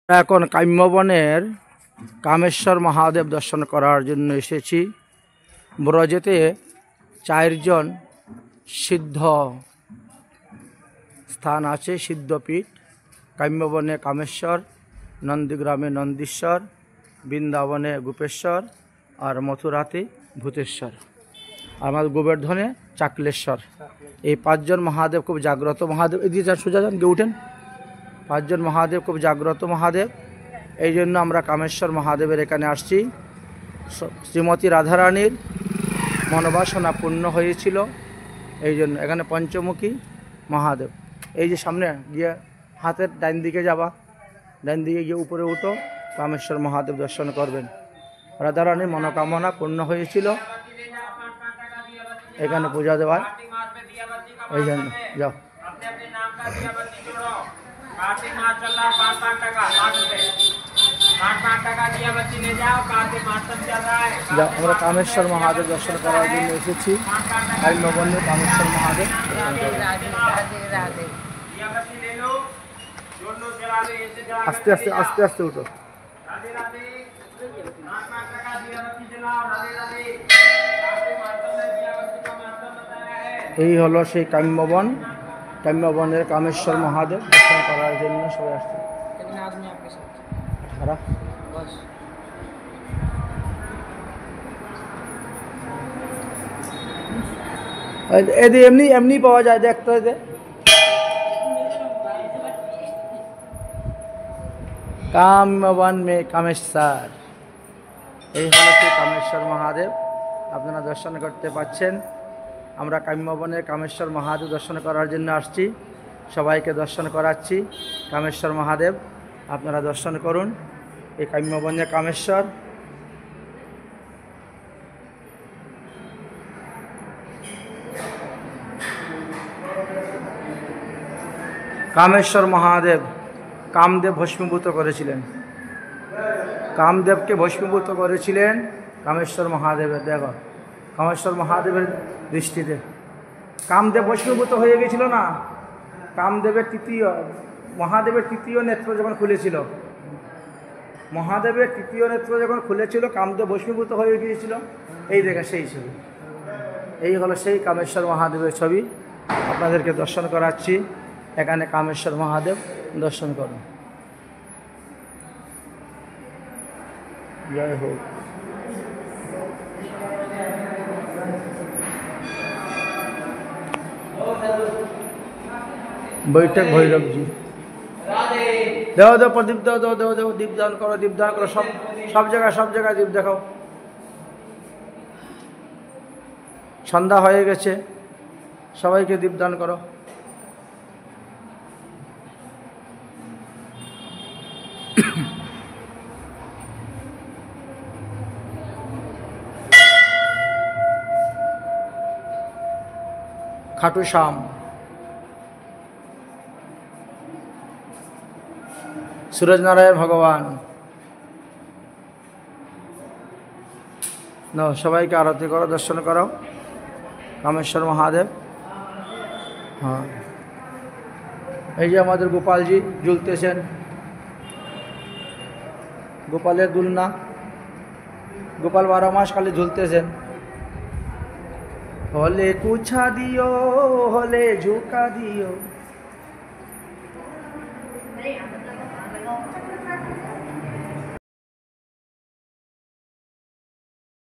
আমরা এখন কাম্যবনের কামেশ্বর মহাদেব দর্শন করার জন্য এসেছি। ব্রজেতে 4 জন সিদ্ধ স্থান আছে, সিদ্ধপীঠ। কাম্যবনে কামেশ্বর, নন্দীগ্রামে নন্দীশ্বর, বৃন্দাবনে গোপেশ্বর আর মথুরাতে ভূতেশ্বর, আমার গোবর্ধনে চাকলেশ্বর। এই 5 জন মহাদেব খুব জাগ্রত মহাদেব। এদিকে যান, সোজা যান, গিয়ে উঠেন। 5 জন মহাদেব খুব জাগ্রত মহাদেব। এই জন্য আমরা কামেশ্বর মহাদেবের এখানে আসছি। শ্রীমতী রাধারানীর মনোবাসনা পূর্ণ হয়েছিল, এই জন্য এখানে পঞ্চমুখী মহাদেব। এই যে সামনে গিয়ে হাতের ডাইন দিকে যাবা, ডাইন দিকে গিয়ে উপরে উঠো, কামেশ্বর মহাদেব দর্শন করবেন। রাধারানীর মনোকামনা পূর্ণ হয়েছিল, এখানে পূজা দেওয়ায়, এই জন্য যাও। আমরা কামেশ্বর মহাদেব দর্শন করার জন্য এসেছি। কাম্যবনে কামেশ্বর মহাদেব। আস্তে আস্তে আস্তে আস্তে উঠো। এই হলো সেই কাম্যবন। কাম্যবনের কামেশ্বর মহাদেব দর্শন করার জন্য সবাই আসছে। এমনি এমনি পাওয়া যায়, দেখতে হয়। কাম্যবন মে কামেশ্বর, এই হলো সেই কামেশ্বর মহাদেব, আপনারা দর্শন করতে পাচ্ছেন। আমরা কাম্যবনের কামেশ্বর মহাদেব দর্শন করার জন্য আসছি, সবাইকে দর্শন করাচ্ছি। কামেশ্বর মহাদেব আপনারা দর্শন করুন। এই কাম্যবনের কামেশ্বর। কামেশ্বর মহাদেব কামদেব ভস্মীভূত করেছিলেন, কামদেবকে ভস্মীভূত করেছিলেন কামেশ্বর মহাদেবের। দেখো কামেশ্বর মহাদেবের দৃষ্টিতে কামদেব ভস্মীভূত হয়ে গেছিল না, কামদেবের মহাদেবের তৃতীয় নেত্র যখন খুলেছিল, মহাদেবের তৃতীয় নেত্র যখন খুলেছিল, কামদেব ভস্মীভূত হয়ে গিয়েছিল। এই দেখে সেই ছবি, এই হলো সেই কামেশ্বর মহাদেবের ছবি, আপনাদেরকে দর্শন করাচ্ছি। এখানে কামেশ্বর মহাদেব দর্শন করুন। জয় হোক। বৈঠক ভৈরবজি, দেও দেও প্রদীপ দেও, দেও দেও দেও, দীপদান করো, দীপদান করো। সব জায়গায় দীপ দেখাও। সন্ধ্যা হয়ে গেছে, সবাইকে দীপদান করো। খাটু শ্যাম, सूरजनारायण भगवान। ना सबाई के आरती करो, दर्शन करो। कामेश्वर महादेव। हाँ, ये गोपाल जी झुलतेছেন, गोपालेर दुलना। गोपाल 12 मास खाली झुलतेছেন। हले कुछा दियो, हले झुका दियो।